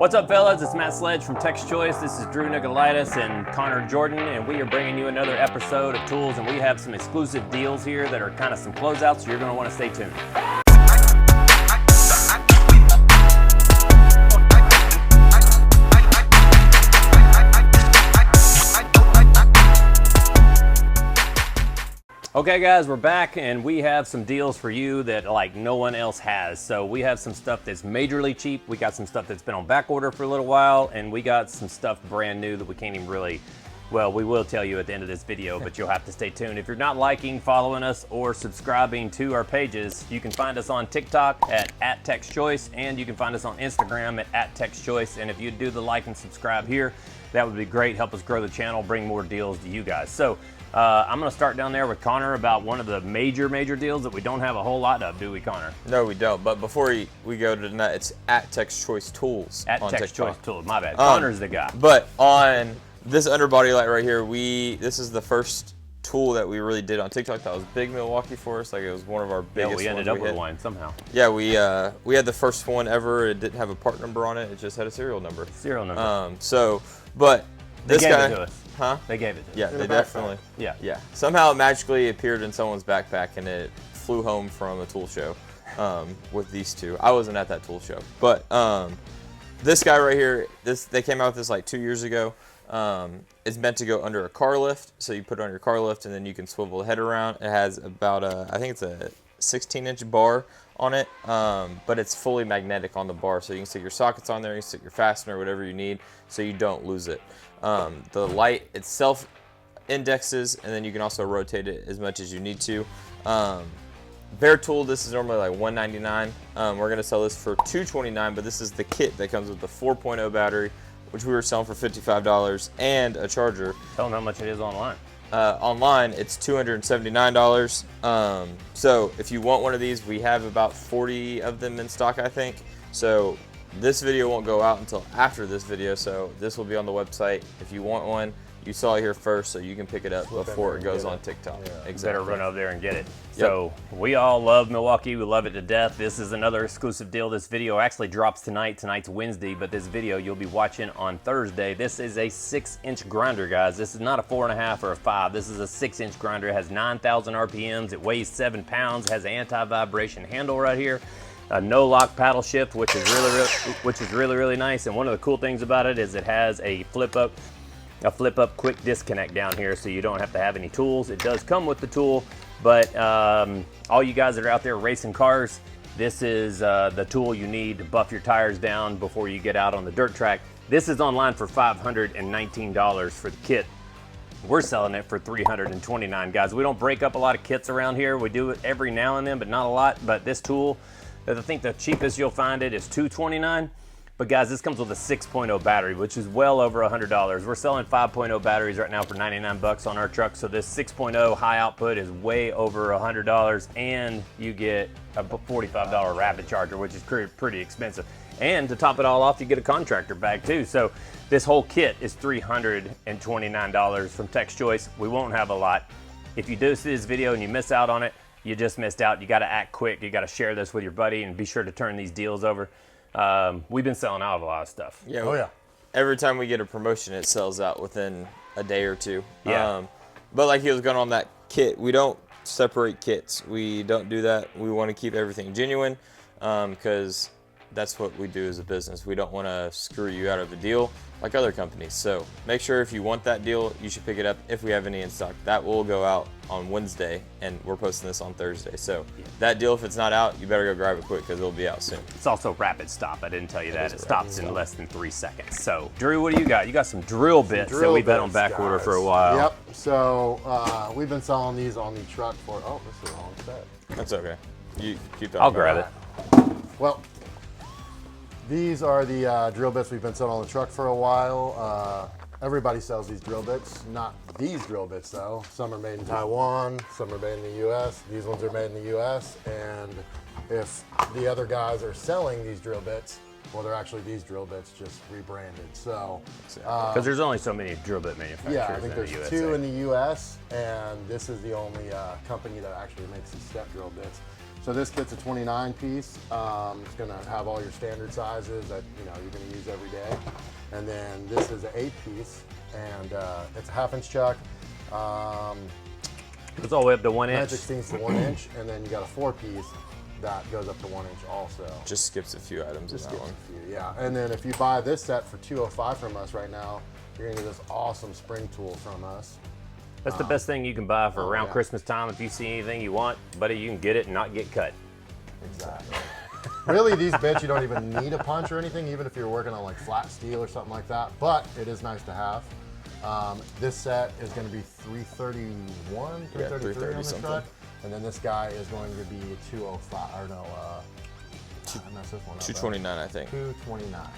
What's up, fellas? It's Matt Sledge from Tech's Choice. This is Drew Nicolaitis and Connor Jordan, and we are bringing you another episode of Tools, and we have some exclusive deals here that are kind of some closeouts, so you're going to want to stay tuned. Okay guys, we're back and we have some deals for you that like no one else has. So we have some stuff that's majorly cheap, we got some stuff that's been on back order for a little while, and we got some stuff brand new that we can't even really, well, we will tell you at the end of this video, but you'll have to stay tuned. If you're not liking, following us, or subscribing to our pages, you can find us on TikTok at Tech's Choice, and you can find us on Instagram at Tech's Choice. And if you do the like and subscribe here, that would be great. Help us grow the channel, bring more deals to you guys. So I'm gonna start down there with Connor about one of the major deals that we don't have a whole lot of, do we, Connor? No, we don't. But before we go to that, it's at Tech's Choice Tools. At Tech's Choice Tools, my bad. Connor's the guy. But on this underbody light right here, this is the first tool that we really did on TikTok that was big Milwaukee for us. Like, it was one of our biggest ones. Yeah, we ended up with one somehow. Yeah, we had the first one ever. It didn't have a part number on it. It just had a serial number. Serial number. But this guy, they gave it to us. Huh? They gave it to us. Yeah, they definitely. Yeah. Somehow it magically appeared in someone's backpack and it flew home from a tool show with these two. I wasn't at that tool show, but this guy right here, they came out with this like 2 years ago. It's meant to go under a car lift, so you put it on your car lift and then you can swivel the head around. It has about I think it's a 16-inch bar on it, but it's fully magnetic on the bar, so you can stick your sockets on there, you can stick your fastener, whatever you need, so you don't lose it. The light itself indexes, and then you can also rotate it as much as you need to. Bare tool, this is normally like $199. We're gonna sell this for $229, but this is the kit that comes with the 4.0 battery, which we were selling for $55, and a charger. Tell them how much it is online. Online, it's $279. So if you want one of these, we have about 40 of them in stock, I think. So this video won't go out until after this video, so this will be on the website. If you want one, you saw it here first, so you can pick it up before it goes on TikTok. Yeah. Exactly. Better run over there and get it. Yep. So we all love Milwaukee. We love it to death. This is another exclusive deal. This video actually drops tonight. Tonight's Wednesday, but this video you'll be watching on Thursday. This is a 6-inch grinder, guys. This is not a 4.5 or a 5. This is a 6-inch grinder. It has 9,000 RPMs. It weighs 7 pounds. Has an anti-vibration handle right here. A no lock paddle shift, which is really nice. And one of the cool things about it is it has a flip up quick disconnect down here, so you don't have to have any tools. It does come with the tool, but all you guys that are out there racing cars, this is the tool you need to buff your tires down before you get out on the dirt track. This is online for $519 for the kit. We're selling it for $329, guys. We don't break up a lot of kits around here. We do it every now and then, but not a lot. But this tool, I think the cheapest you'll find it is $229. But guys, this comes with a 6.0 battery, which is well over $100. We're selling 5.0 batteries right now for 99 bucks on our truck. So this 6.0 high output is way over $100, and you get a $45 rapid charger, which is pretty expensive. And to top it all off, you get a contractor bag too. So this whole kit is $329 from Tech's Choice. We won't have a lot. If you do see this video and you miss out on it, you just missed out. You gotta act quick. You gotta share this with your buddy and be sure to turn these deals over. We've been selling out of a lot of stuff. Yeah. Oh yeah. Every time we get a promotion, it sells out within a day or two. Yeah. But like he was going on that kit, we don't separate kits. We don't do that. We want to keep everything genuine, because that's what we do as a business. We don't want to screw you out of a deal like other companies. So make sure if you want that deal, you should pick it up if we have any in stock. That will go out on Wednesday, and we're posting this on Thursday. So that deal, if it's not out, you better go grab it quick because it'll be out soon. It's also rapid stop. I didn't tell you that. It stops in less than 3 seconds. So Drew, what do you got? You got some drill bits that we've had on back order for a while. Yep. So we've been selling these on the truck for, oh, this is the wrong set. That's okay. You keep talking. I'll grab it. Well, these are the drill bits we've been selling on the truck for a while. Everybody sells these drill bits, not these drill bits though. Some are made in Taiwan, some are made in the US. These ones are made in the US, and if the other guys are selling these drill bits, well, they're actually these drill bits just rebranded. So, because there's only so many drill bit manufacturers. Yeah, I think in there's the 2 in the US, and this is the only company that actually makes these step drill bits. So this kit's a 29 piece. It's gonna have all your standard sizes that you're gonna use every day. And then this is an 8 piece, and it's a 1/2 inch chuck. It's all the way up to 1 inch. 9/16 to 1 inch, and then you got a 4 piece that goes up to 1 inch also. Just skips a few items in that one. A few, yeah. And then if you buy this set for $205 from us right now, you're gonna get this awesome spring tool from us. That's the best thing you can buy for around yeah. Christmas time. If you see anything you want, buddy, you can get it and not get cut. Exactly. Really, these bits you don't even need a punch or anything, even if you're working on like flat steel or something like that. But it is nice to have. This set is going to be $331, $333 on the something. truck, and then this guy is going to be $205. Or no, I messed this one up. $229, I think. $229.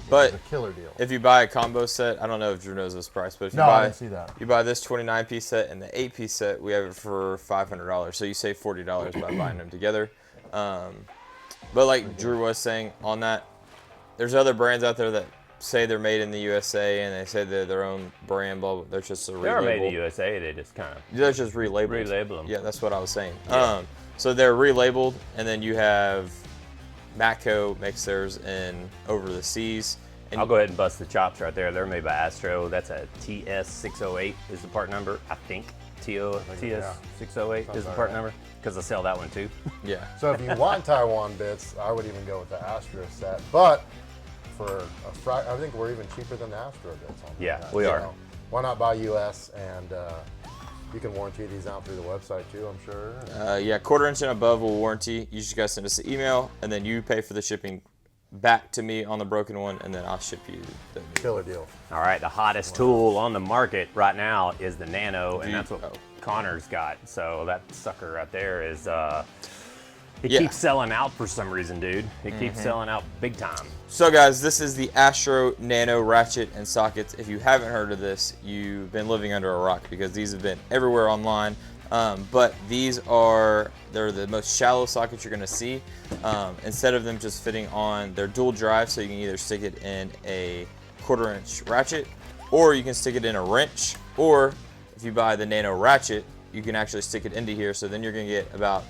But it's a killer deal. If you buy a combo set, I don't know if Drew knows this price, but if you I buy, didn't see that. You buy this 29-piece set and the 8-piece set, we have it for $500. So you save $40 by buying them together. But like Drew was saying on that, there's other brands out there that say they're made in the USA and they say they're their own brand, blah, blah. They're just a relabel. They're made in the USA. They just kind of They're just relabeled. relabel them. Yeah, that's what I was saying. Yeah. So they're relabeled, and then you have Matco makes theirs in Over the Seas. And I'll go ahead and bust the chops right there. They're made by Astro. That's a TS608 is the part number, I think. TS608 is the part number, because I sell that one too. Yeah. So if you want Taiwan bits, I would even go with the Astro set. But for I think we're even cheaper than the Astro bits on Yeah, that. we are. So why not buy US, and you can warranty these out through the website too, I'm sure. Yeah, 1/4 inch and above will warranty. You just guys send us an email, and then you pay for the shipping back to me on the broken one, and then I'll ship you the new. Killer deal. All right, the hottest tool on the market right now is the Nano, and that's what Oh. Connor's got. So that sucker right there is, it Yeah. keeps selling out for some reason, dude. It keeps selling out big time. So guys, this is the Astro Nano ratchet and sockets. If you haven't heard of this, you've been living under a rock, because these have been everywhere online. But these they're the most shallow sockets you're gonna see. Instead of them just fitting on, they're dual drive, so you can either stick it in a 1/4 inch ratchet, or you can stick it in a wrench, or if you buy the Nano ratchet, you can actually stick it into here. So then you're gonna get about,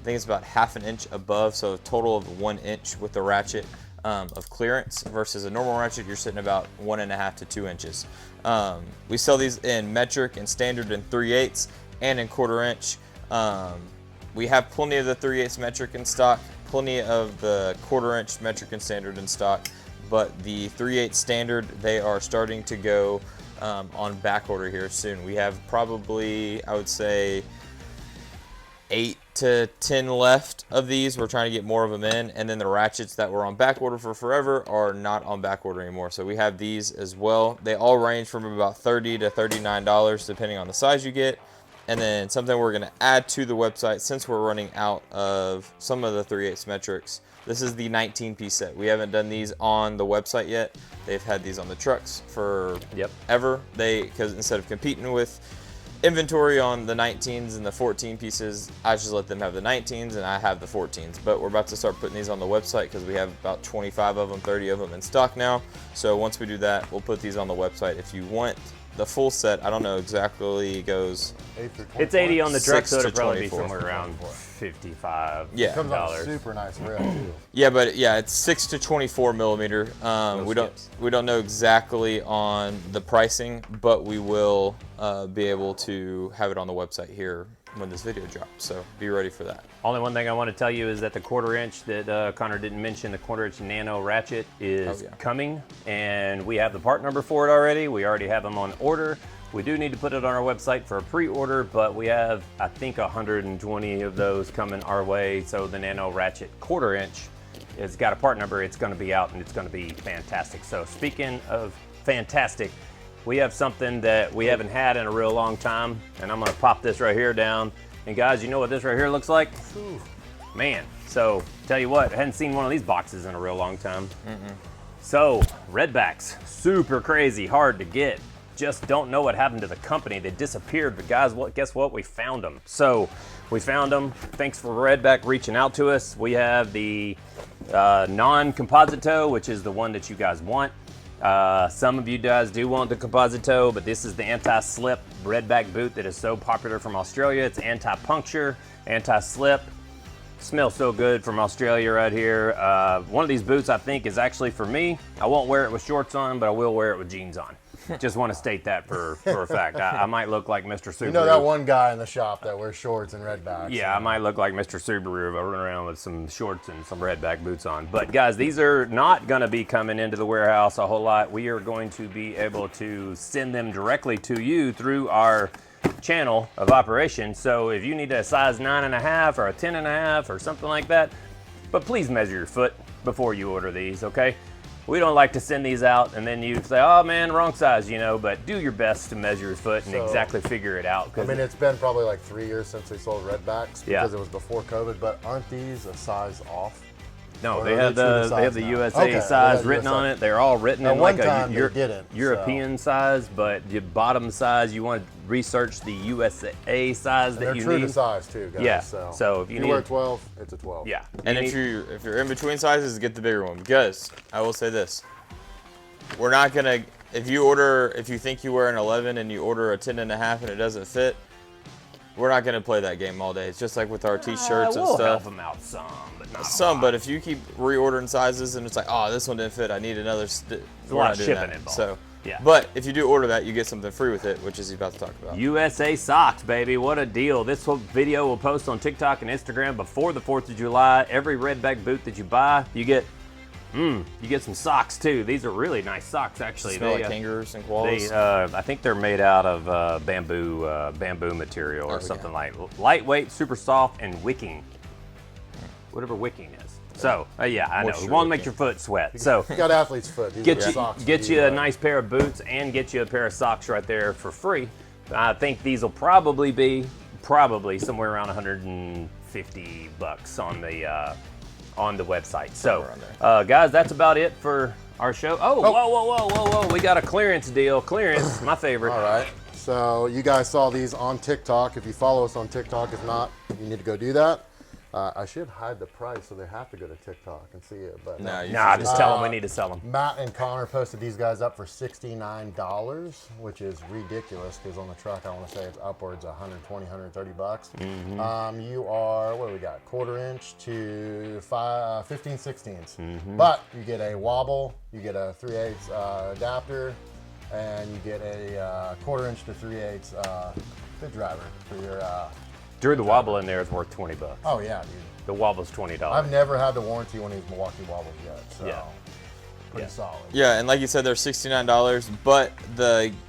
I think it's about 1/2 inch above, so a total of 1 inch with the ratchet of clearance, versus a normal ratchet, you're sitting about 1.5 to 2 inches. We sell these in metric and standard in 3/8 and in 1/4 inch. We have plenty of the 3/8 metric in stock, plenty of the 1/4 inch metric and standard in stock, but the 3/8 standard, they are starting to go on back order here soon. We have probably, I would say, 8 to 10 left of these. We're trying to get more of them in, and then the ratchets that were on back order for forever are not on back order anymore. So we have these as well. They all range from about $30 to $39 depending on the size you get. And then something we're going to add to the website, since we're running out of some of the 3/8 metrics. This is the 19-piece set. We haven't done these on the website yet. They've had these on the trucks for ever. Because instead of competing with inventory on the 19s and the 14 pieces, I just let them have the 19s and I have the 14s. But we're about to start putting these on the website, because we have about 25 of them, 30 of them in stock now. So once we do that, we'll put these on the website. If you want the full set, I don't know exactly, it goes 8 through It's 80 on the truck, 6 so it'll to probably be 24. somewhere around $55. Yeah. It comes out super nice rail too. Yeah, but yeah, it's 6 to 24 millimeter. We don't know exactly on the pricing, but we will be able to have it on the website here when this video drops. So be ready for that. Only one thing I want to tell you is that the 1/4 inch that Connor didn't mention, the 1/4 inch Nano ratchet is coming, and we have the part number for it already. We already have them on order. We do need to put it on our website for a pre-order, but we have, I think, 120 of those coming our way. So the Nano ratchet 1/4 inch has got a part number. It's going to be out, and it's going to be fantastic. So speaking of fantastic, we have something that we haven't had in a real long time, and I'm going to pop this right here down. And guys, you know what this right here looks like? Ooh, man. So tell you what, I hadn't seen one of these boxes in a real long time. So Redbacks, super crazy, hard to get. Just don't know what happened to the company. They disappeared, but guys, guess what? We found them. So we found them. Thanks for Redback reaching out to us. We have the non-composite toe, which is the one that you guys want. Some of you guys do want the composite toe, but this is the anti-slip Redback boot that is so popular from Australia. It's anti-puncture, anti-slip, Smells so good from Australia right here. One of these boots I think is actually for me. I won't wear it with shorts on, but I will wear it with jeans on. Just want to state that for a fact. I might look like Mr. Subaru. You know that one guy in the shop that wears shorts and Redbacks? Yeah, I might look like Mr. Subaru if I run around with some shorts and some Redback boots on. But guys, these are not going to be coming into the warehouse a whole lot. We are going to be able to send them directly to you through our channel of operation. So if you need a size 9.5 or a 10.5 or something like that, but please measure your foot before you order these, okay? We don't like to send these out and then you say, oh man, wrong size, you know, but do your best to measure your foot and exactly figure it out. I mean, it's been probably like 3 years since we sold Redbacks Yeah. because it was before COVID, but aren't these a size off? No, Or they are have they true to the size now? USA Okay, they size have written USA. on it. They're all written At in one like time a they didn't, European size, but the bottom size, you want to research the USA size that They're you true need. to size too, guys. Yeah, So so if you wear need- 12, it's a 12. Yeah. And You if need- you're in between sizes, get the bigger one. Because I will say this, we're not gonna. If you think you wear an 11 and you order a 10.5 and it doesn't fit, we're not gonna play that game all day. It's just like with our t-shirts and we'll help stuff. them out some, but not Some, a but lot. if you keep reordering sizes and it's like, oh, this one didn't fit, I need another. There's a lot of shipping involved. So, Yeah. But if you do order that, you get something free with it, which is he's about to talk about. USA socks, baby. What a deal. This video will post on TikTok and Instagram before the 4th of July. Every Redback boot that you buy, you get some socks too. These are really nice socks, actually. Smell like kangaroos and koalas. I think they're made out of bamboo material or Oh, something yeah. like lightweight, super soft, and wicking. Whatever wicking is. So, yeah, I know. We Moisture want to make wicking. your foot sweat. So, You got athlete's foot. These get are you socks get for you a right. nice pair of boots and get you a pair of socks right there for free. I think these will probably be somewhere around 150 bucks on the website. So, Somewhere around guys, that's about it for our show. Oh, whoa! We got a clearance deal. Clearance, my favorite. All right. So you guys saw these on TikTok. If you follow us on TikTok, if not, you need to go do that. I should hide the price so they have to go to TikTok and see it. But Nah, you Nah, should just tell them we need to sell them. Matt and Connor posted these guys up for $69, which is ridiculous because on the truck I want to say it's upwards of 120, 130 bucks. You are, what do we got? 1/4 inch to 15 16ths. But you get a wobble, you get a 3/8 adapter, and you get a 1/4 inch to 3/8 fit driver for your. Drew, the wobble in there is worth 20 bucks. Oh yeah, dude. The wobble's $20. I've never had to warranty one of these Milwaukee wobbles yet, so Yeah. pretty Yeah. solid. Yeah, and like you said, they're $69. But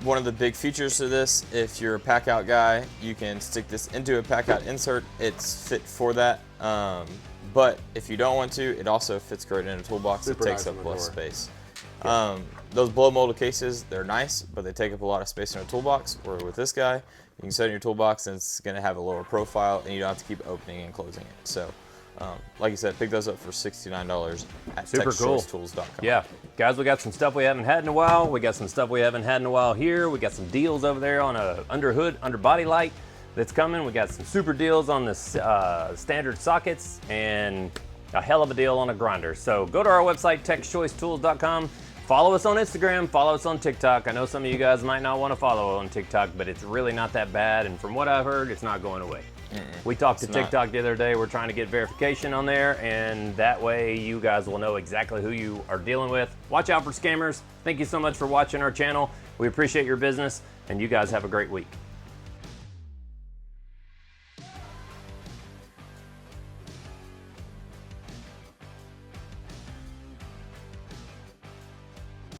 one of the big features to this, if you're a pack out guy, you can stick this into a pack out insert. It's fit for that. But if you don't want to, it also fits great in a toolbox. Super it takes nice in up the less door. space. Those blow molded cases, they're nice, but they take up a lot of space in a toolbox. Or with this guy, you can set it in your toolbox and it's going to have a lower profile, and you don't have to keep opening and closing it. So, like you said, pick those up for $69 at Super cool. TexToolsTools.com. Yeah, guys, we got some stuff we haven't had in a while. We got some stuff we haven't had in a while here. We got some deals over there on a underbody light that's coming. We got some super deals on the standard sockets and a hell of a deal on a grinder. So go to our website, texchoicetools.com. Follow us on Instagram, follow us on TikTok. I know some of you guys might not want to follow on TikTok, but it's really not that bad. And from what I've heard, it's not going away. We talked to It's not. TikTok the other day. We're trying to get verification on there, and that way you guys will know exactly who you are dealing with. Watch out for scammers. Thank you so much for watching our channel. We appreciate your business, and you guys have a great week.